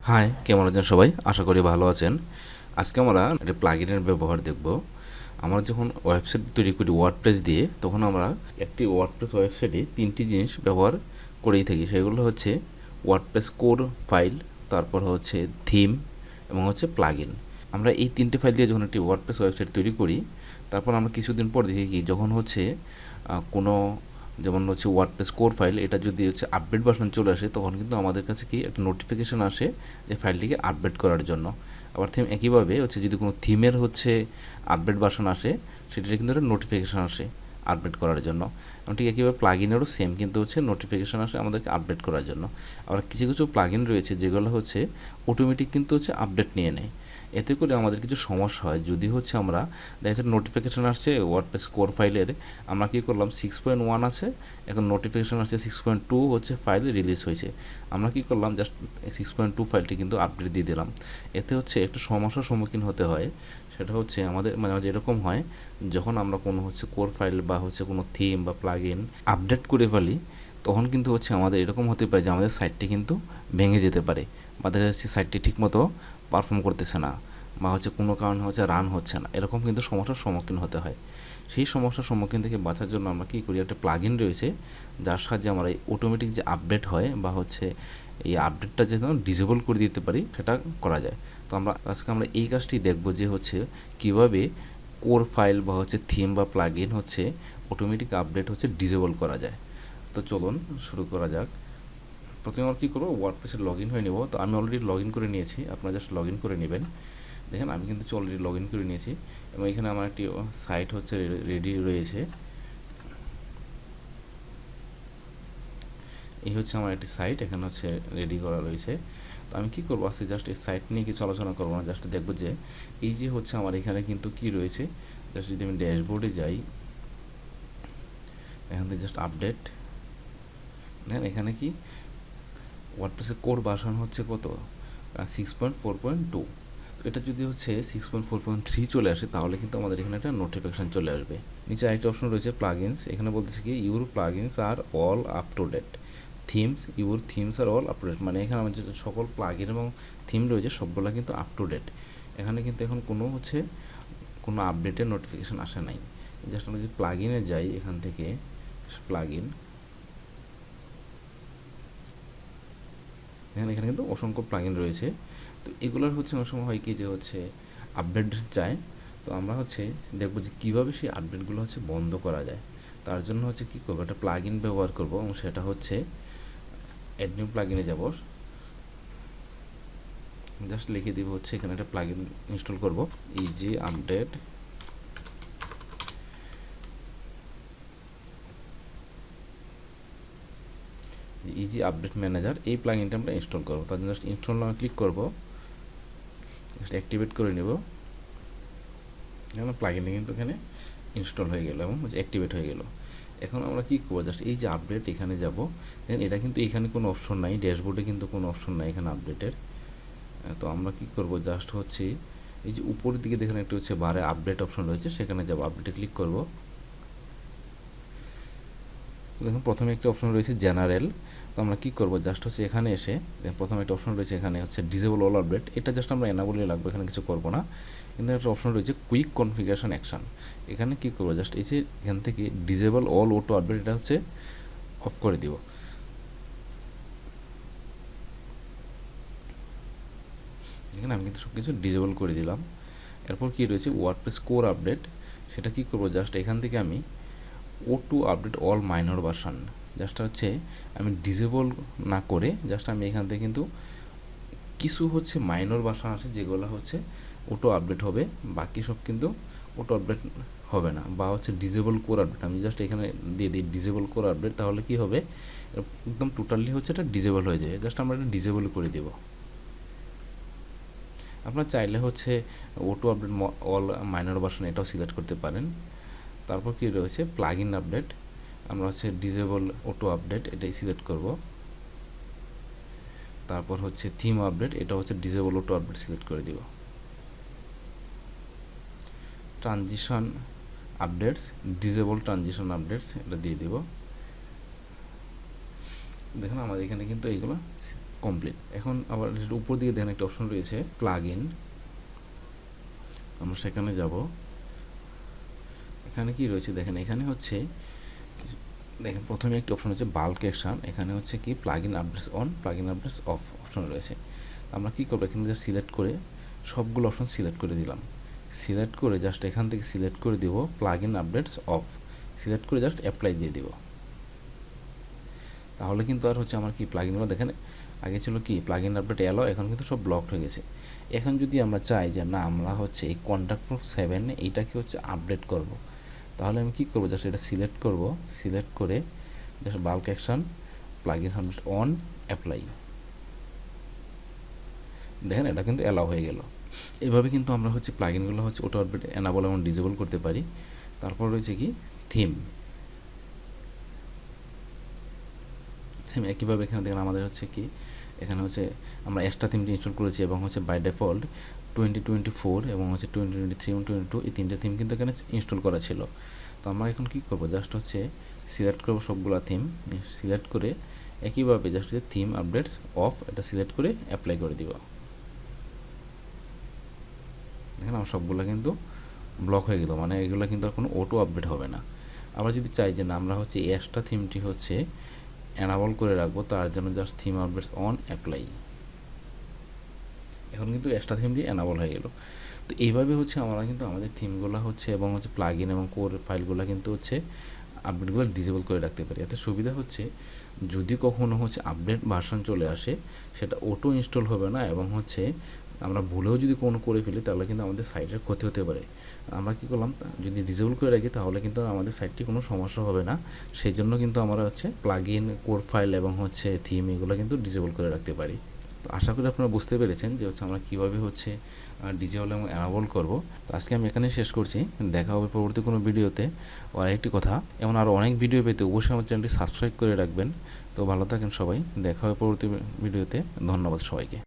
High, কেমন আছেন সবাই? আশা করি ভালো আছেন। আজকে আমরা একটা প্লাগইনের ব্যবহার দেখব। আমরা যখন ওয়েবসাইট তৈরি করি ওয়ার্ডপ্রেস দিয়ে, তখন আমরা একটি ওয়ার্ডপ্রেস ওয়েবসাইটে তিনটি জিনিস ব্যবহার করেই থাকি। সেগুলো হচ্ছে ওয়ার্ডপ্রেস কোর ফাইল, তারপর হচ্ছে থিম এবং হচ্ছে প্লাগইন। আমরা এই তিনটে ফাইল দিয়ে যখন একটি ওয়ার্ডপ্রেস ওয়েবসাইট তৈরি করি, তারপর আমরা কিছুদিন পর দেখি কি যখন হচ্ছে কোনো যেমন হচ্ছে ওয়ার্ডপ্রেস কোর ফাইল, এটা যদি হচ্ছে আপডেট ভার্সন চলে আসে, তখন কিন্তু আমাদের কাছে কি একটা নোটিফিকেশান আসে যে ফাইলটিকে আপডেট করার জন্য। আবার থিম একইভাবে হচ্ছে যদি কোনো থিমের হচ্ছে আপডেট ভার্সন আসে, সেটার কিন্তু একটা নোটিফিকেশান আসে আপডেট করার জন্য। এবং ঠিক একইভাবে প্লাগইনেরও সেম কিন্তু হচ্ছে নোটিফিকেশান আসে আমাদেরকে আপডেট করার জন্য। আবার কিছু কিছু প্লাগইন রয়েছে যেগুলো হচ্ছে অটোমেটিক কিন্তু হচ্ছে আপডেট নিয়ে নেয়। এতে করে আমাদের কিছু সমস্যা হয়। যদি হচ্ছে আমরা দেখা যাচ্ছে নোটিফিকেশান আসছে ওয়ার্ডপ্রেস কোর ফাইলের, আমরা কী করলাম 6.1 আছে, এখন নোটিফিকেশান আসছে 6.2 হচ্ছে ফাইল রিলিজ হয়েছে। আমরা কী করলাম জাস্ট 6.2 ফাইলটি কিন্তু আপডেট দিয়ে দিলাম। এতে হচ্ছে একটু সমস্যার সম্মুখীন হতে হয়। সেটা হচ্ছে আমাদের মানে এরকম হয়, যখন আমরা কোনো হচ্ছে কোর ফাইল বা হচ্ছে কোনো থিম বা প্লাগইন আপডেট করে ফেলি, তখন কিন্তু হচ্ছে আমাদের এরকম হতে পারে যে আমাদের সাইটটি কিন্তু ভেঙে যেতে পারে, বা দেখা যাচ্ছে সাইটটি ঠিকমতো পারফর্ম করতেছে না, বা হচ্ছে কোনো কারণে হচ্ছে রান হচ্ছে না, এরকম কিন্তু সমস্যার সম্মুখীন হতে হয়। সেই সমস্যার সম্মুখীন থেকে বাঁচার জন্য আমরা কী করি, একটা প্লাগইন রয়েছে যার সাহায্যে আমরা এই অটোমেটিক যে আপডেট হয় বা হচ্ছে এই আপডেটটা যেন ডিসেবল করে দিতে পারি, সেটা করা যায়। তো আজকে আমরা এই কাজটি দেখব যে হচ্ছে কীভাবে কোর ফাইল বা হচ্ছে থিম বা প্লাগইন হচ্ছে অটোমেটিক আপডেট হচ্ছে ডিসেবল করা যায়। তো চলুন শুরু করা যাক। প্রথমে আমরা কী করবো, ওয়ার্ডপ্রেসে লগ ইন হয়ে নেব। তো আমি অলরেডি লগ ইন করে নিয়েছি, আপনারা জাস্ট লগ ইন করে নেবেন। দেখেন আমি কিন্তু অলরেডি লগ ইন করে নিয়েছি এবং এখানে আমার একটি সাইট হচ্ছে রেডি রয়েছে। এই হচ্ছে আমার একটি সাইট এখানে হচ্ছে রেডি করা রয়েছে। তো আমি কী করবো, আজকে জাস্ট এই সাইট নিয়ে কিছু আলোচনা করবো না, জাস্ট দেখবো যে এই যে হচ্ছে আমার এখানে কিন্তু কি রয়েছে। জাস্ট যদি আমি ড্যাশবোর্ডে যাই, এখান থেকে জাস্ট আপডেট, দেখেন এখানে কি ওয়ার্ডপ্রেসের কোর ভার্সন হচ্ছে কত, 6.4.2। তো এটা যদি হচ্ছে 6.4.3 চলে আসে, তাহলে কিন্তু আমাদের এখানে একটা নোটিফিকেশান চলে আসবে। নিচে আরেকটা অপশন রয়েছে প্লাগইনস, এখানে বলতেছে কি your plugins are all up to date, themes your themes are all up to date, মানে এখানে আমাদের যে সকল প্লাগইন এবং থিম রয়েছে সবগুলো কিন্তু আপ টু ডেট। এখানে কিন্তু এখন কোনো আপডেটের নোটিফিকেশান আসে নাই। জাস্ট আমরা যদি প্লাগইনে যাই, এখান থেকে প্লাগইন, এখানে কিন্তু অসংখ্য প্লাগইন রয়েছে। তো এগুলোর হচ্ছে অনেক সময় হয় কি যে হচ্ছে আপডেট চায়। তো আমরা হচ্ছে দেখবো যে কীভাবে সেই আপডেটগুলো হচ্ছে বন্ধ করা যায়। তার জন্য হচ্ছে কী করবো, একটা প্লাগইন ব্যবহার করবো এবং সেটা হচ্ছে অ্যাড নিউ প্লাগইনে যাব, জাস্ট লিখে দিব হচ্ছে এখানে একটা প্লাগইন ইনস্টল করব, easy update easy update manager. এই প্লাগইনটা আমরা ইনস্টল করবো। তার জন্য জাস্ট ইনস্টল নাও ক্লিক করবো, জাস্ট অ্যাক্টিভেট করে নেব। যেমন প্লাগইনটা কিন্তু এখানে ইনস্টল হয়ে গেল এবং অ্যাক্টিভেট হয়ে গেল। এখন আমরা কী করবো, জাস্ট এই যে আপডেট এখানে যাব। দেন এটা কিন্তু এখানে কোনো অপশন নাই, ড্যাশবোর্ডে কিন্তু কোনো অপশন নাই এখানে আপডেটের। তো আমরা কী করবো, জাস্ট হচ্ছে এই যে উপরের দিকে দেখেন একটা হচ্ছে বারে আপডেট অপশন রয়েছে, সেখানে যাব, আপডেটে ক্লিক করব। দেখুন প্রথমে একটা অপশন রয়েছে জেনারেল। তো আমরা কী করবো, জাস্ট হচ্ছে এখানে এসে প্রথমে একটা অপশন রয়েছে এখানে হচ্ছে ডিসেবল অল আপডেট, এটা জাস্ট আমরা এনাবলই লাগবে, এখানে কিছু করবো না। কিন্তু একটা অপশন রয়েছে কুইক কনফিগারেশন অ্যাকশন, এখানে কী করবো, জাস্ট এই যে এখান থেকে ডিসেবল অল অটো আপডেট এটা হচ্ছে অফ করে দিব। এখানে আমি কিন্তু সব কিছু ডিসেবল করে দিলাম। এরপর কী রয়েছে ওয়ার্ডপ্রেস কোর আপডেট, সেটা কী করবো, জাস্ট এখান থেকে আমি to update all minor version, just হচ্ছে আমি ডিসেবল না করে জাস্ট আমি এখান থেকে কিন্তু কিছু হচ্ছে মাইনর ভার্সন আছে যেগুলো হচ্ছে অটো আপডেট হবে, বাকি সব কিন্তু অটো আপডেট হবে না। বা হচ্ছে ডিসেবল কোর আপডেট আমি জাস্ট এখানে দিয়ে দিই ডিসেবল কোর আপডেট, তাহলে কি হবে একদম টোটালি হচ্ছে এটা ডিসেবল হয়ে যায়। জাস্ট আমরা এটা ডিসেবল করে দেব। আপনার চাইলে হচ্ছে auto update all minor version এটাও সিলেক্ট করতে পারেন। তারপর কি রয়েছে প্লাগইন আপডেট, আমরা হচ্ছে ডিসেবল অটো আপডেট এটাই সিলেক্ট করব। তারপর হচ্ছে থিম আপডেট, এটা হচ্ছে ডিসেবল অটো আপডেট সিলেক্ট করে দিব। Transition updates, disable transition updates এটা দিয়ে দিব। দেখুন আমাদের এখানে কিন্তু এইগুলো কমপ্লিট। এখন আবার উপর দিকে দেখেন একটা অপশন রয়েছে প্লাগ ইন, আমরা সেখানে যাব। এখানে কি রয়েছে দেখেন, এখানে হচ্ছে দেখেন প্রথমে একটি অপশন হচ্ছে বাল্ক অ্যাকশন, এখানে হচ্ছে কি plug in updates on, plug in updates of option রয়েছে। আমরা কী করবো, এখান থেকে সিলেক্ট করে সবগুলো অপশন সিলেক্ট করে দিলাম। সিলেক্ট করে জাস্ট এখান থেকে সিলেক্ট করে দিব plug in updates of, select করে জাস্ট অ্যাপ্লাই দিয়ে দিব। তাহলে কিন্তু আর হচ্ছে আমার কি প্লাগইনগুলো দেখেন আগে ছিল কি প্লাগ ইন আপডেট এলো, এখন কিন্তু সব ব্লকড হয়ে গেছে। এখন যদি আমরা চাই যে না আমরা হচ্ছে এই কন্ট্যাক্ট ফর 7 এইটাকে হচ্ছে আপডেট করব, তাহলে আমি কী করবো, জাস্ট এটা সিলেক্ট করব, সিলেক্ট করে just bulk action plug in update on apply, দেখেন এটা কিন্তু অ্যালাউ হয়ে গেল। এভাবে কিন্তু আমরা হচ্ছে প্লাগইনগুলো হচ্ছে অটো আপডেট এনাবল এবং ডিসেবল করতে পারি। তারপর রয়েছে কি থিম, সেম একইভাবে এখানে দেখেন আমাদের হচ্ছে কি এখানে হচ্ছে আমরা এক্সট্রা থিমটি ইনস্টল করেছি এবং হচ্ছে বাই ডিফল্ট 2024 এবং হচ্ছে 2023 এবং 22 এই তিনটে থিম কিন্তু এখানে ইনস্টল করা ছিল। তো আমরা এখন কী করবো, জাস্ট হচ্ছে সিলেক্ট করবো সবগুলো থিম, সিলেক্ট করে একইভাবে জাস্ট হচ্ছে থিম আপডেটস অফ এটা সিলেক্ট করে অ্যাপ্লাই করে দিব। দেখেন আমার সবগুলো কিন্তু ব্লক হয়ে গেল, মানে এগুলো কিন্তু আর কোনো অটো আপডেট হবে না। আমরা যদি চাই যে না আমরা হচ্ছে এই এক্সট্রা থিমটি হচ্ছে এনাবল করে রাখবো, তার জন্য just theme updates on apply, এখন কিন্তু এক্সট্রা থিমটি এনাবল হয়ে গেল। তো এইভাবে হচ্ছে আমরা কিন্তু আমাদের থিমগুলো হচ্ছে এবং হচ্ছে প্লাগ ইন এবং কোর ফাইলগুলো কিন্তু হচ্ছে আপডেটগুলো ডিসেবল করে রাখতে পারি। এতে সুবিধা হচ্ছে যদি কখনো হচ্ছে আপডেট ভার্সন চলে আসে সেটা অটো ইনস্টল হবে না, এবং হচ্ছে আমরা ভুলেও যদি কোনো করে ফেলি তাহলে কিন্তু আমাদের সাইটের ক্ষতি হতে পারে। আমরা কী করলাম, যদি ডিসেবল করে রাখি তাহলে কিন্তু আমাদের সাইটটি কোনো সমস্যা হবে না। সেই জন্য কিন্তু আমরা হচ্ছে প্লাগ ইন কোর ফাইল এবং হচ্ছে থিম এগুলো কিন্তু ডিসেবল করে রাখতে পারি। তো আশা করি আপনারা বুঝতে পেরেছেন যে হচ্ছে আমরা কীভাবে হচ্ছে ডিসেবল এবং এনাবল করব। তো আজকে আমি এখানে শেষ করছি, দেখা হবে পরবর্তী কোনো ভিডিওতে। আর একটি কথা, এমন আরও অনেক ভিডিও পেতে অবশ্যই আমার চ্যানেলটি সাবস্ক্রাইব করে রাখবেন। তো ভালো থাকেন সবাই, দেখা হবে পরবর্তী ভিডিওতে, ধন্যবাদ সবাইকে।